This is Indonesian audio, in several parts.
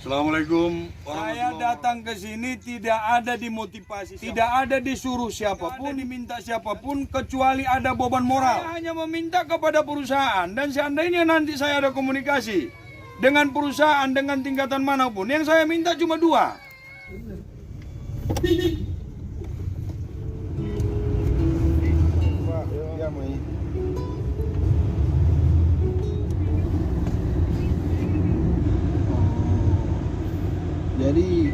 Assalamualaikum. Saya datang ke sini tidak ada dimotivasi, tidak ada disuruh siapapun, diminta siapapun, kecuali ada beban moral. Saya hanya meminta kepada perusahaan, dan seandainya nanti saya ada komunikasi dengan perusahaan dengan tingkatan manapun, yang saya minta cuma dua. Jadi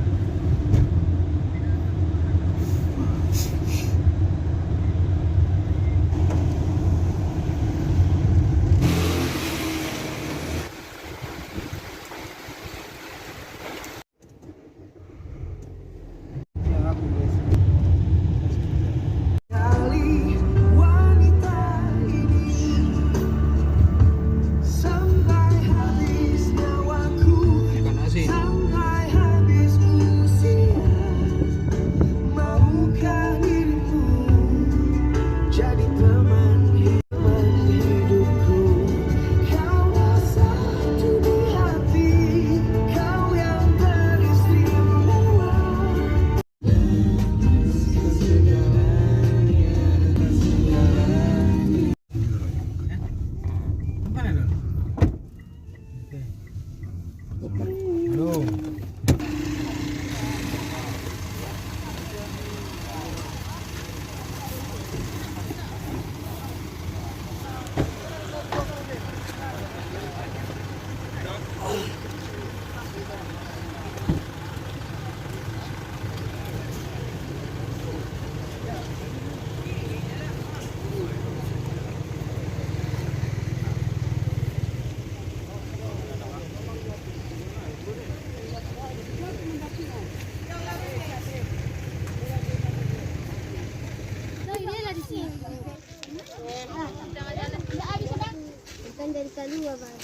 bukan dari kedua bang.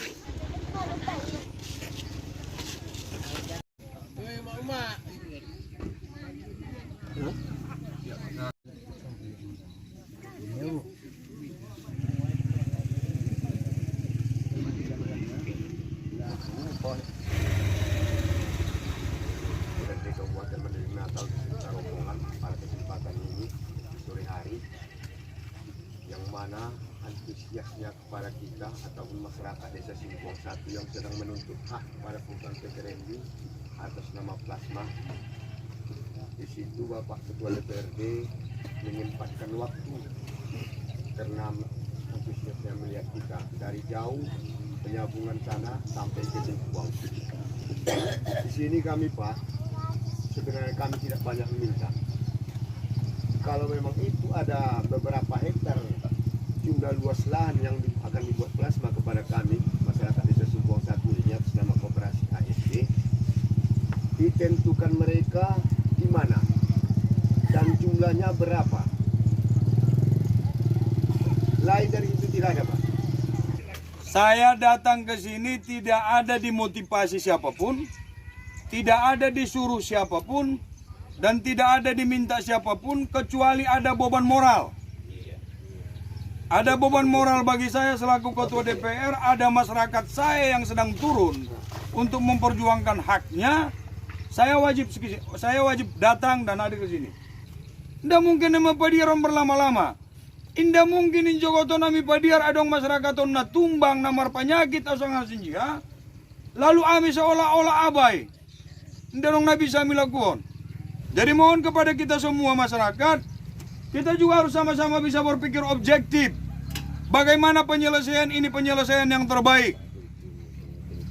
Dari Kabupaten menerima Natal secara rombongan pada kesempatan ini sore hari, yang mana antusiasnya kepada kita ataupun masyarakat Desa Simpuang 1 yang sedang menuntut hak kepada perusahaan PT Rembi atas nama plasma. Di situ Bapak Ketua DPRD menyempatkan waktu karena antusiasnya melihat kita dari jauh penyambungan sana sampai ke Simpuang. Di sini kami Pak, sebenarnya kami tidak banyak meminta. Kalau memang itu ada beberapa hektar jumlah luas lahan yang akan dibuat plasma kepada kami, masyarakat Desa Simpuang 1 ini atas nama Koperasi HSD, ditentukan mereka di mana dan jumlahnya berapa. Lain dari itu tidak ada Pak. Saya datang ke sini tidak ada dimotivasi siapapun, tidak ada disuruh siapapun, dan tidak ada diminta siapapun, kecuali ada beban moral. Ada beban moral bagi saya selaku Ketua DPR, ada masyarakat saya yang sedang turun untuk memperjuangkan haknya. Saya wajib datang dan hadir ke sini. Tidak mungkin nama padiar berlama-lama. Indah mungkin injogoto nami padiar adong masyarakat na tumbang namar penyakit asal ngasinjia. Lalu kami seolah-olah abai. Indah dong nabi bisa melakukan. Jadi mohon kepada kita semua masyarakat, kita juga harus sama-sama bisa berpikir objektif. Bagaimana penyelesaian ini penyelesaian yang terbaik.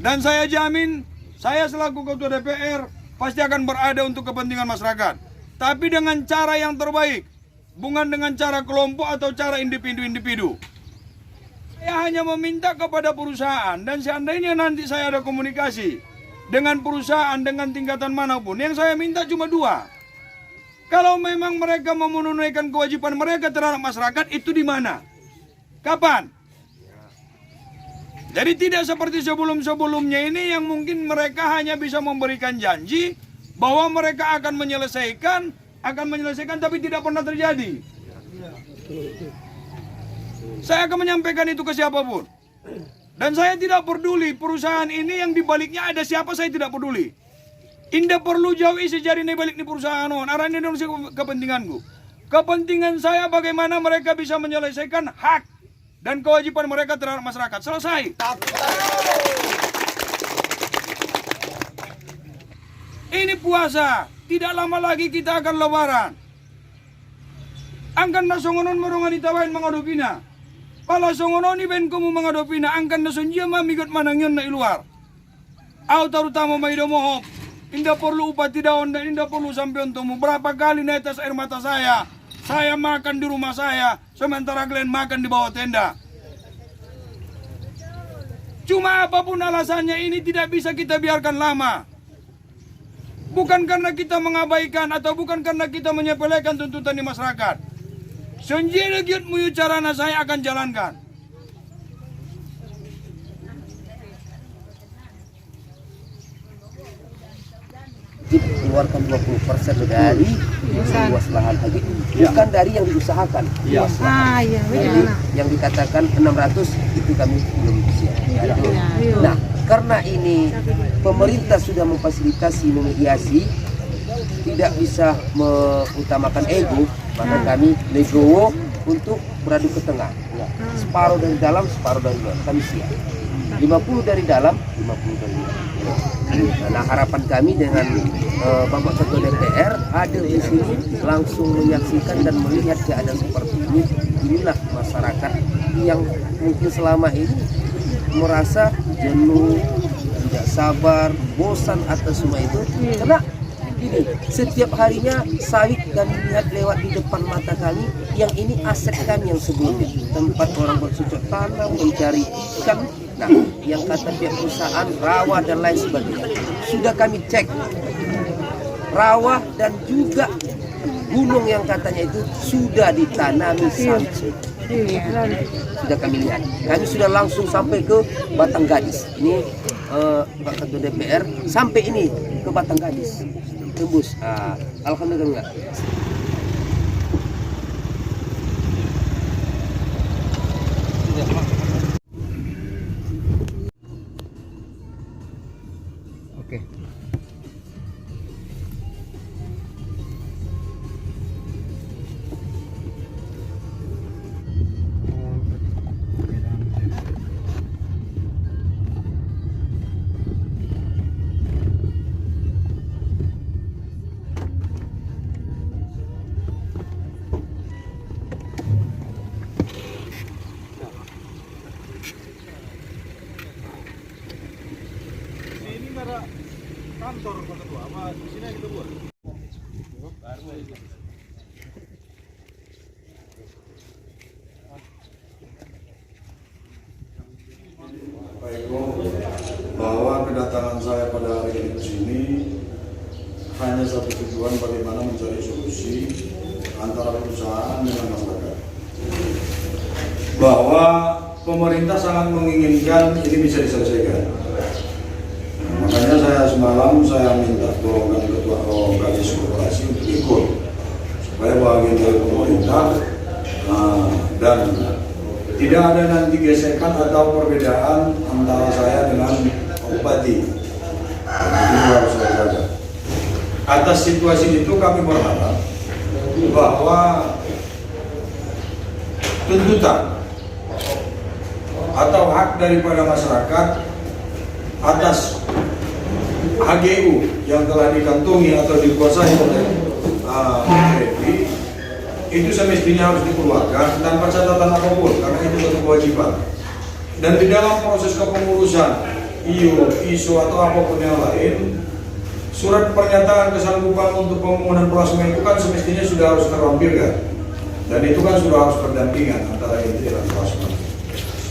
Dan saya jamin, saya selaku Ketua DPR pasti akan berada untuk kepentingan masyarakat. Tapi dengan cara yang terbaik. Bukan dengan cara kelompok atau cara individu-individu. Saya hanya meminta kepada perusahaan, dan seandainya nanti saya ada komunikasi dengan perusahaan dengan tingkatan manapun, yang saya minta cuma dua. Kalau memang mereka mau menunaikan kewajiban mereka terhadap masyarakat, itu di mana? Kapan? Jadi tidak seperti sebelum-sebelumnya ini yang mungkin mereka hanya bisa memberikan janji bahwa mereka akan menyelesaikan tapi tidak pernah terjadi. Saya akan menyampaikan itu ke siapapun. Dan saya tidak peduli perusahaan ini yang dibaliknya ada siapa, saya tidak peduli. Indah perlu jauh isi jari nih balik di perusahaan on. Arah Indonesia kepentinganku. Kepentingan saya bagaimana mereka bisa menyelesaikan hak dan kewajiban mereka terhadap masyarakat. Selesai. Ini puasa. Tidak lama lagi kita akan lebaran. Angkan na songonon morongan itawain mangadopina. Pala songonon iben kumu mangadopina. Angkan na sonjia mamigot manangyon na iluar. Au terutama maido mohop. Indah perlu upati daun dan indah perlu sampai untukmu. Berapa kali netes air mata saya. Saya makan di rumah saya. Sementara kalian makan di bawah tenda. Cuma apapun alasannya ini tidak bisa kita biarkan lama. Bukan karena kita mengabaikan atau bukan karena kita menyepelekan tuntutan di masyarakat. Senjata giat muyu carana saya akan jalankan. Keluarkan 20% dari luas lahan haji, bukan dari yang diusahakan. Jadi yang dikatakan 600 itu kami belum siap. Nah, karena ini pemerintah sudah memfasilitasi, memediasi, tidak bisa mengutamakan ego, maka kami legowo untuk beradu ke tengah. Separuh dari dalam, separuh dari luar. Kami siap. 50 dari dalam, 50 dari luar. Nah, harapan kami dengan Bapak Ketua DPR hadir di sini langsung menyaksikan dan melihat keadaan seperti ini. Inilah masyarakat yang mungkin selama ini merasa jenuh, tidak sabar, bosan atas semua itu. Karena ini setiap harinya sawit kami lihat lewat di depan mata kami, yang ini aset kami yang sebelumnya, tempat orang bercocok tanam, mencari ikan. Nah, yang kata pihak perusahaan rawa dan lain sebagainya sudah kami cek, rawa dan juga gunung yang katanya itu sudah ditanami sawit. Sudah kami lihat. Kami sudah langsung sampai ke Batang Gadis. Ini Pak Ketua DPR sampai ini ke Batang Gadis. Tembus. Alhamdulillah enggak. Oke. Kantor Pak Ketua, apa di sini kita buat? Pak Eko, bahwa kedatangan saya pada hari ini ke sini hanya satu tujuan, bagaimana mencari solusi antara perusahaan dengan masyarakat. Bahwa pemerintah sangat menginginkan ini bisa diselesaikan. Makanya saya semalam minta golongan ketua organisasi koperasi untuk ikut supaya bagian dari pemerintah dan tidak ada nanti gesekan atau perbedaan antara saya dengan bupati. Itu harus saya jaga. Atas situasi itu kami berharap bahwa tuntutan atau hak daripada masyarakat atas HGU yang telah dikantongi atau dikuasai oleh BRI itu semestinya harus dikeluarkan tanpa catatan apapun, karena itu satu kewajiban. Dan di dalam proses kepengurusan ISO atau apapun yang lain, surat pernyataan kesanggupan untuk pembangunan plasma itu kan semestinya sudah harus terlampirkan, dan itu kan sudah harus berdampingan antara inti dan plasma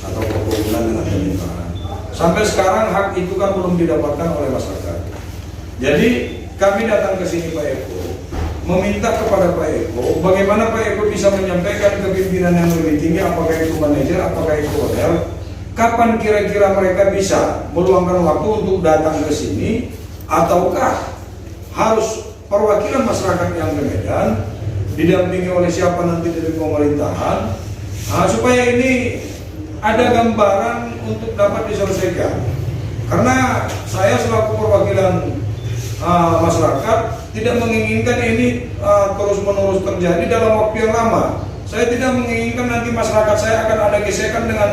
atau perkebunan dengan pemerintahan. Sampai sekarang hak itu kan belum didapatkan oleh masyarakat. Jadi kami datang ke sini Pak Eko, meminta kepada Pak Eko, bagaimana Pak Eko bisa menyampaikan ke pimpinan yang lebih tinggi, apakah itu manajer, apakah itu hotel, kapan kira-kira mereka bisa meluangkan waktu untuk datang ke sini, ataukah harus perwakilan masyarakat yang di Medan didampingi oleh siapa nanti dari pemerintahan, supaya ini ada gambaran untuk dapat diselesaikan. Karena saya selaku perwakilan masyarakat tidak menginginkan ini terus-menerus terjadi dalam waktu yang lama. Saya tidak menginginkan nanti masyarakat saya akan ada gesekan dengan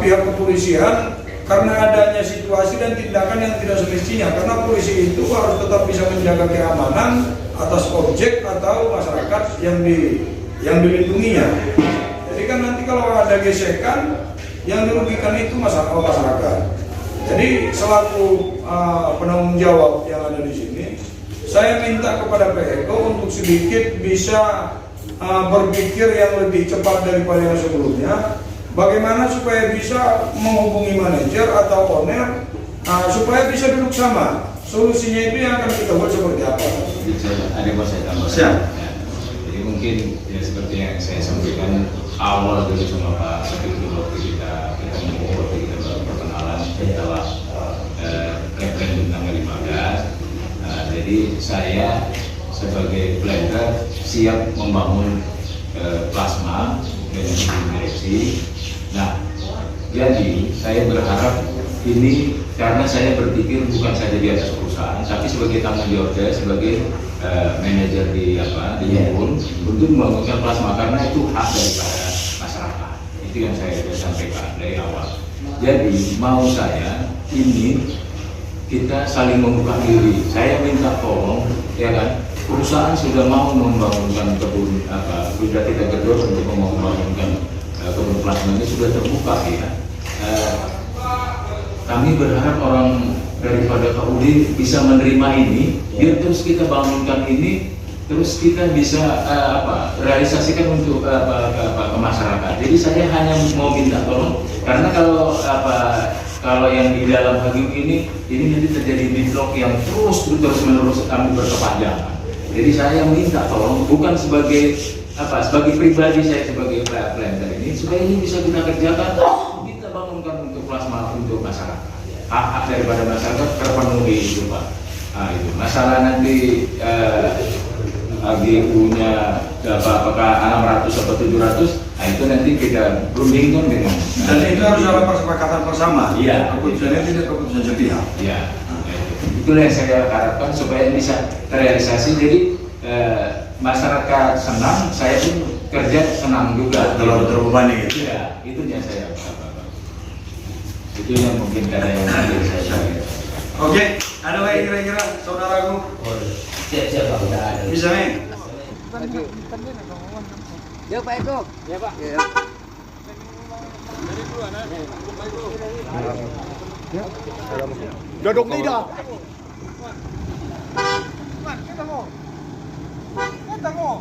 pihak kepolisian karena adanya situasi dan tindakan yang tidak semestinya. Karena polisi itu harus tetap bisa menjaga keamanan atas objek atau masyarakat yang dilindunginya. Jadi kan nanti kalau ada gesekan, yang dirugikan itu masyarakat. Jadi selaku penanggung jawab yang ada di sini, saya minta kepada PEKO untuk sedikit bisa berpikir yang lebih cepat daripada yang sebelumnya. Bagaimana supaya bisa menghubungi manajer atau owner supaya bisa duduk sama. Solusinya itu yang akan kita buat seperti apa? Ada mau saya tambahkan. Ya. Jadi mungkin ya seperti yang saya sampaikan awal dulu sama Pak Sekjen waktu kita ketemu, waktu kita perkenalan setelah referendum tanggal 15. Jadi saya sebagai planner siap membangun plasma dengan direksi. Nah, jadi saya berharap ini karena saya berpikir bukan saja di atas perusahaan, tapi sebagai tanggung jawab saya sebagai manajer di Luhun untuk membangunkan plasma karena itu hak daripada masyarakat. Itu yang saya sudah sampaikan dari awal. Jadi mau saya ini kita saling membuka diri. Saya minta tolong, ya kan? Perusahaan sudah mau membangunkan kebun sudah kita gedor untuk membangunkan kebun plasma ini sudah terbuka ya. Kami berharap orang daripada KUD bisa menerima ini, biar terus kita bangunkan ini, terus kita bisa realisasikan untuk ke masyarakat. Jadi saya hanya mau minta tolong, karena kalau yang di dalam HGU ini nanti terjadi deadlock yang terus menerus kami berkepanjangan. Jadi saya minta tolong bukan sebagai pribadi saya sebagai planner ini supaya ini bisa kita kerjakan, kita bangunkan untuk plasma untuk masyarakat. Hak daripada masyarakat terpenuhi itu Pak. Nah itu masalah nanti HGU-nya apakah 600 atau 700, nah itu nanti kita berundingkan dengan. Dan itu harus dalam kesepakatan bersama. Iya. Keputusannya tidak keputusan sepihak. Iya. Itulah yang saya harapkan supaya bisa terrealisasi. Jadi masyarakat senang, saya pun kerja senang juga. Terlalu terbebani. Iya, itu yang saya harapkan. Itu yang mungkin ada yang nanti saya sampaikan. Oke, ada lagi kira-kira saudaraku? Siap Bang. Bisa nih? Ya Pak Eko. Ya Pak. Ya. Duduk tidak? Kita mau.